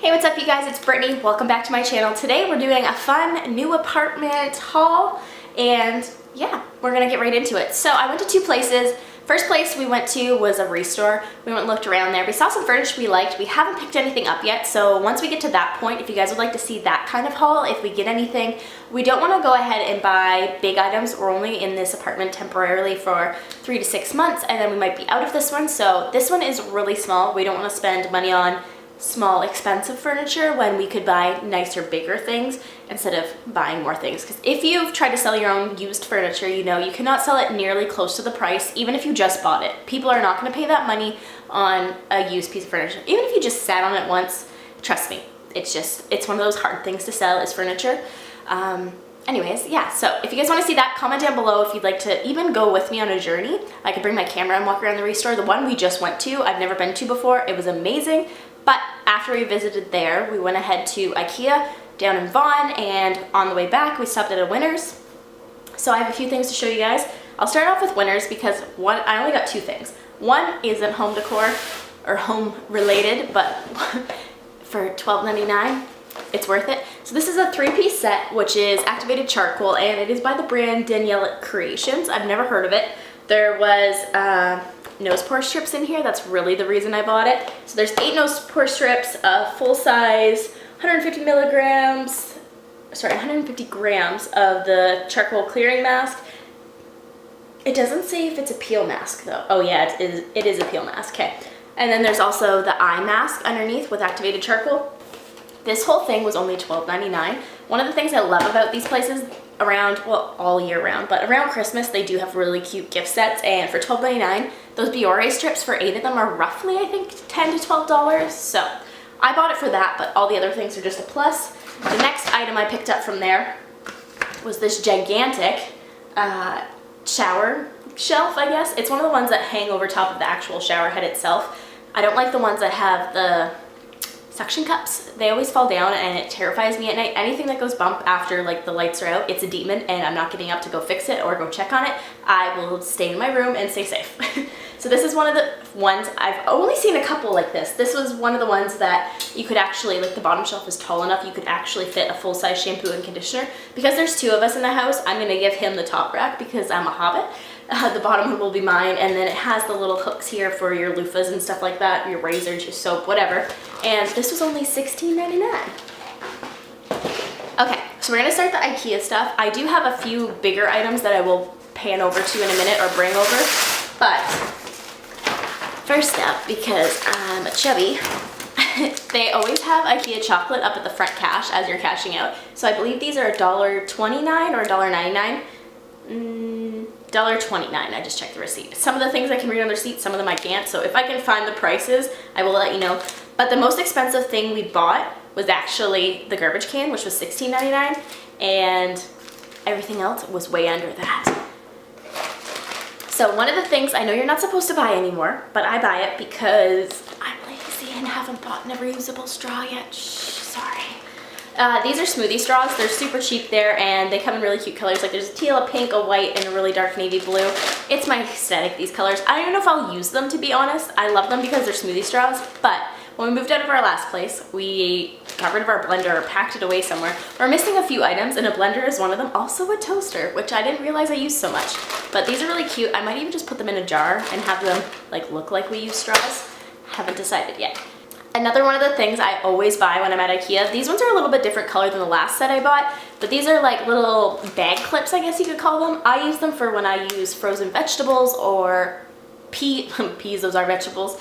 Hey, what's up you guys? It's Brittany. Welcome back to my channel. Today we're doing a fun new apartment haul and yeah, we're gonna get right into it. So I went to two places. First place we went to was a restore. We went and looked around there. We saw some furniture we liked. We haven't picked anything up yet, so once we get to that point, if you guys would like to see that kind of haul, if we get anything, we don't want to go ahead and buy big items. We're only in this apartment temporarily for 3 to 6 months and then we might be out of this one. So this one is really small. We don't want to spend money on small expensive furniture when we could buy nicer, bigger things instead of buying more things. Because if you've tried to sell your own used furniture, you know you cannot sell it nearly close to the price even if you just bought it. People are not going to pay that money on a used piece of furniture. Even if you just sat on it once, trust me, it's one of those hard things to sell is furniture. Anyways, yeah, so if you guys want to see that, comment down below if you'd like to even go with me on a journey. I could bring my camera and walk around the restore. The one we just went to, I've never been to before. It was amazing. But after we visited there, we went ahead to Ikea down in Vaughan, and on the way back, we stopped at a Winners. So I have a few things to show you guys. I'll start off with Winners because I only got two things. One isn't home decor or home related, but for $12.99, it's worth it. So this is a 3-piece set, which is activated charcoal, and it is by the brand Danielle Creations. I've never heard of it. There was nose pore strips in here. That's really the reason I bought it. So there's 8 nose pore strips, full size, 150 grams of the charcoal clearing mask. It doesn't say if it's a peel mask though. Oh yeah, it is a peel mask, okay. And then there's also the eye mask underneath with activated charcoal. This whole thing was only $12.99. One of the things I love about these places around, well, all year round, but around Christmas, they do have really cute gift sets, and for $12.99, those Biore strips for 8 of them are roughly, I think, $10 to $12. So I bought it for that, but all the other things are just a plus. The next item I picked up from there was this gigantic shower shelf, I guess. It's one of the ones that hang over top of the actual shower head itself. I don't like the ones that have the suction cups. They always fall down and it terrifies me at night. Anything that goes bump after like the lights are out, it's a demon and I'm not getting up to go fix it or go check on it. I will stay in my room and stay safe. So this is one of the ones, I've only seen a couple like this. This was one of the ones that you could actually, like the bottom shelf is tall enough, you could actually fit a full-size shampoo and conditioner. Because there's 2 of us in the house, I'm gonna give him the top rack because I'm a hobbit. The bottom one will be mine, and then it has the little hooks here for your loofahs and stuff like that, your razors, your soap, whatever. And this was only $16.99. Okay, so we're gonna start the Ikea stuff. I do have a few bigger items that I will pan over to in a minute or bring over, but first up, because I'm a chubby, they always have Ikea chocolate up at the front cash as you're cashing out. So I believe these are $1.29 or $1.99. $1.29, I just checked the receipt. Some of the things I can read on the receipt, some of them I can't, so if I can find the prices, I will let you know. But the most expensive thing we bought was actually the garbage can, which was $16.99, and everything else was way under that. So one of the things, I know you're not supposed to buy anymore, but I buy it because I'm lazy and haven't bought a reusable straw yet. Shh, sorry. These are smoothie straws. They're super cheap there, and they come in really cute colors. Like there's a teal, a pink, a white, and a really dark navy blue. It's my aesthetic, these colors. I don't even know if I'll use them, to be honest. I love them because they're smoothie straws, but when we moved out of our last place, we got rid of our blender or packed it away somewhere. We're missing a few items, and a blender is one of them. Also a toaster, which I didn't realize I used so much. But these are really cute. I might even just put them in a jar and have them like look like we use straws. Haven't decided yet. Another one of the things I always buy when I'm at Ikea, these ones are a little bit different color than the last set I bought, but these are like little bag clips, I guess you could call them. I use them for when I use frozen vegetables or peas, those are vegetables,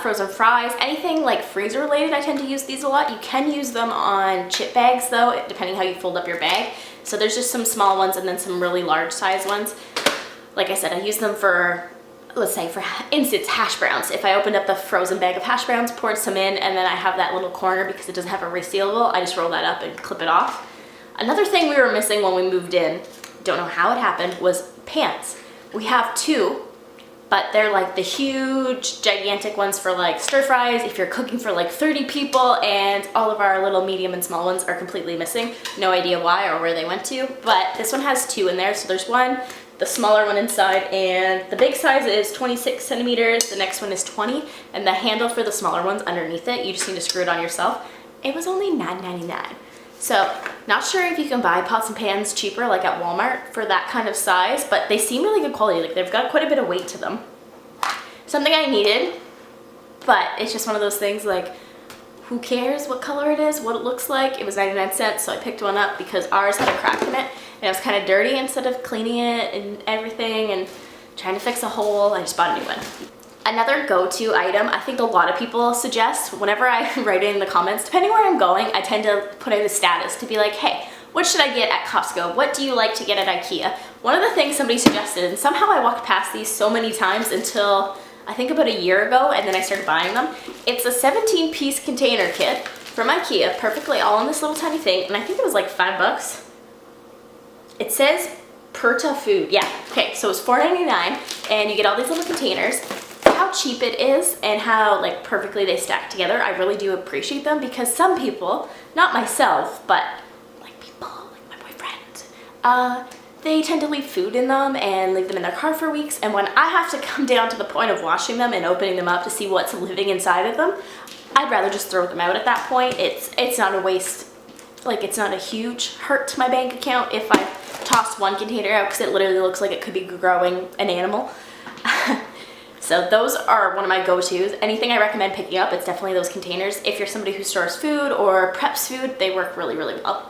frozen fries, anything like freezer related. I tend to use these a lot. You can use them on chip bags though, depending how you fold up your bag. So there's just some small ones and then some really large size ones. Like I said, I use them for, let's say for instance, hash browns. If I opened up the frozen bag of hash browns, poured some in, and then I have that little corner because it doesn't have a resealable, I just roll that up and clip it off. Another thing we were missing when we moved in, don't know how it happened, was pans. We have 2, but they're like the huge, gigantic ones for like stir fries, if you're cooking for like 30 people, and all of our little medium and small ones are completely missing. No idea why or where they went to, but this one has 2 in there, so there's one, the smaller one inside, and the big size is 26 centimeters, the next one is 20, and the handle for the smaller one's underneath it. You just need to screw it on yourself. it was only $9.99. So not sure if you can buy pots and pans cheaper like at Walmart for that kind of size, but they seem really good quality. Like they've got quite a bit of weight to them. Something I needed, but it's just one of those things like, who cares what color it is, what it looks like? It was 99 cents, so I picked one up because ours had a crack in it and it was kind of dirty. Instead of cleaning it and everything and trying to fix a hole, I just bought a new one. Another go-to item I think a lot of people suggest whenever I write in the comments, depending where I'm going, I tend to put in a status to be like, hey, what should I get at Costco? What do you like to get at Ikea? One of the things somebody suggested, and somehow I walked past these so many times until I think about a year ago, and then I started buying them. It's a 17-piece container kit from Ikea, perfectly all in this little tiny thing, and I think it was like $5. It says Perta Food. Yeah, okay, so it's $4.99, and you get all these little containers. How cheap it is and how like perfectly they stack together, I really do appreciate them, because some people, not myself, but like people, like my boyfriend, they tend to leave food in them and leave them in their car for weeks, and when I have to come down to the point of washing them and opening them up to see what's living inside of them, I'd rather just throw them out at that point. It's not a waste, like it's not a huge hurt to my bank account if I toss one container out, because it literally looks like it could be growing an animal. So those are one of my go-tos. Anything I recommend picking up, it's definitely those containers. If you're somebody who stores food or preps food, they work really, really well.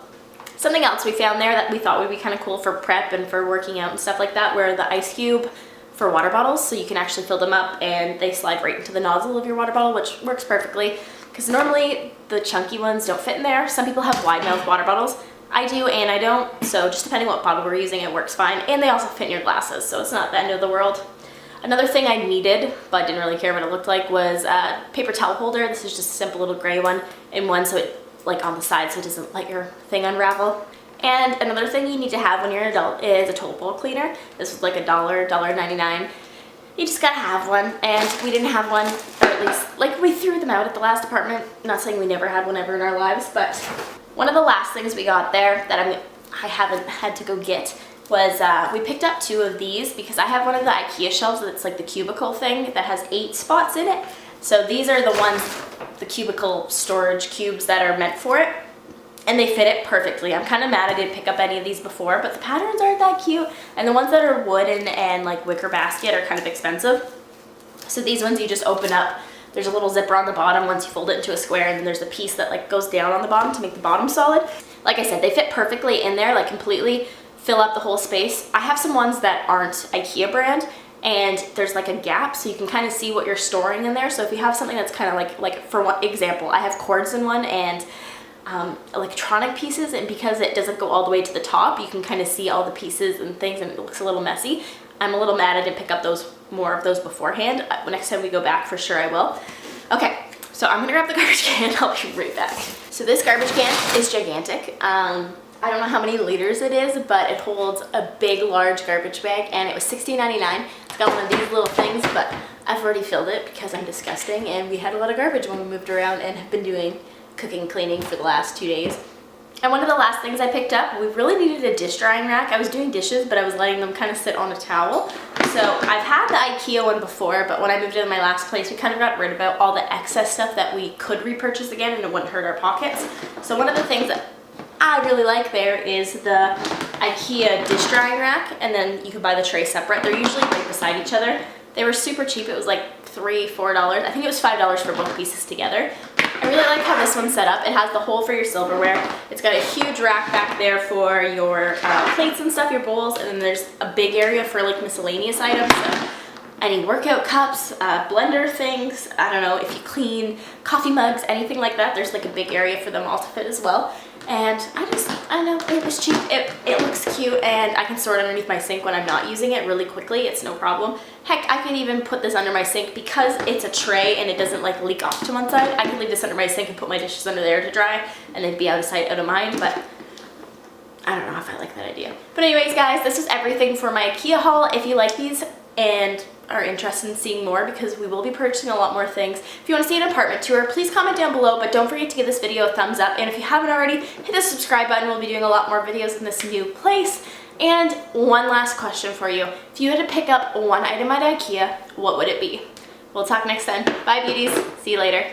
Something else we found there that we thought would be kind of cool for prep and for working out and stuff like that were the ice cube for water bottles. So you can actually fill them up and they slide right into the nozzle of your water bottle, which works perfectly, because normally the chunky ones don't fit in there. Some people have wide mouth water bottles. I do and I don't, so just depending what bottle we're using, it works fine. And they also fit in your glasses, so it's not the end of the world. Another thing I needed, but didn't really care what it looked like, was a paper towel holder. This is just a simple little gray one in one, so it like on the side so it doesn't let your thing unravel. And another thing you need to have when you're an adult is a toilet bowl cleaner. This was like $1.99. You just gotta have one, and we didn't have one, or at least, like, we threw them out at the last apartment. Not saying we never had one ever in our lives, but one of the last things we got there that I haven't had to go get was we picked up 2 of these, because I have one of the Ikea shelves that's like the cubicle thing that has 8 spots in it. So these are the ones, the cubicle storage cubes that are meant for it, and they fit it perfectly. I'm kind of mad I didn't pick up any of these before, but the patterns aren't that cute, and the ones that are wooden and like wicker basket are kind of expensive. So these ones you just open up. There's a little zipper on the bottom once you fold it into a square, and then there's a piece that like goes down on the bottom to make the bottom solid. Like I said, they fit perfectly in there, like completely fill up the whole space. I have some ones that aren't Ikea brand, and there's like a gap so you can kind of see what you're storing in there. So if you have something that's kind of like for one example, I have cords in one and electronic pieces, and because it doesn't go all the way to the top, you can kind of see all the pieces and things, and it looks a little messy. I'm a little mad I didn't pick up more of those beforehand. Next time we go back, for sure I will. Okay, so I'm gonna grab the garbage can. I'll be right back. So this garbage can is gigantic. I don't know how many liters it is, but it holds a big, large garbage bag, and it was $16.99. It's got one of these little things, but I've already filled it because I'm disgusting, and we had a lot of garbage when we moved around and have been doing cooking, cleaning for the last 2 days. And one of the last things I picked up, we really needed a dish drying rack. I was doing dishes, but I was letting them kind of sit on a towel. So I've had the Ikea one before, but when I moved into my last place, we kind of got rid of all the excess stuff that we could repurchase again, and it wouldn't hurt our pockets. So one of the things that I really like there is the Ikea dish drying rack, and then you can buy the tray separate. They're usually right beside each other. They were super cheap. It was like $3, $4. I think it was $5 for both pieces together. I really like how this one's set up. It has the hole for your silverware. It's got a huge rack back there for your plates and stuff, your bowls, and then there's a big area for like miscellaneous items. So any workout cups, blender things, I don't know, if you clean coffee mugs, anything like that, there's like a big area for them all to fit as well. And I don't know, it was cheap, it looks cute, and I can store it underneath my sink when I'm not using it really quickly. It's no problem. Heck, I could even put this under my sink because it's a tray and it doesn't like leak off to one side. I could leave this under my sink and put my dishes under there to dry, and they'd be out of sight, out of mind, but I don't know if I like that idea. But anyways, guys, this is everything for my Ikea haul. If you like these and are interested in seeing more, because we will be purchasing a lot more things. If you want to see an apartment tour, please comment down below, but don't forget to give this video a thumbs up, and if you haven't already, hit the subscribe button. We'll be doing a lot more videos in this new place. And one last question for you. If you had to pick up one item at Ikea, what would it be? We'll talk next time. Bye, beauties. See you later.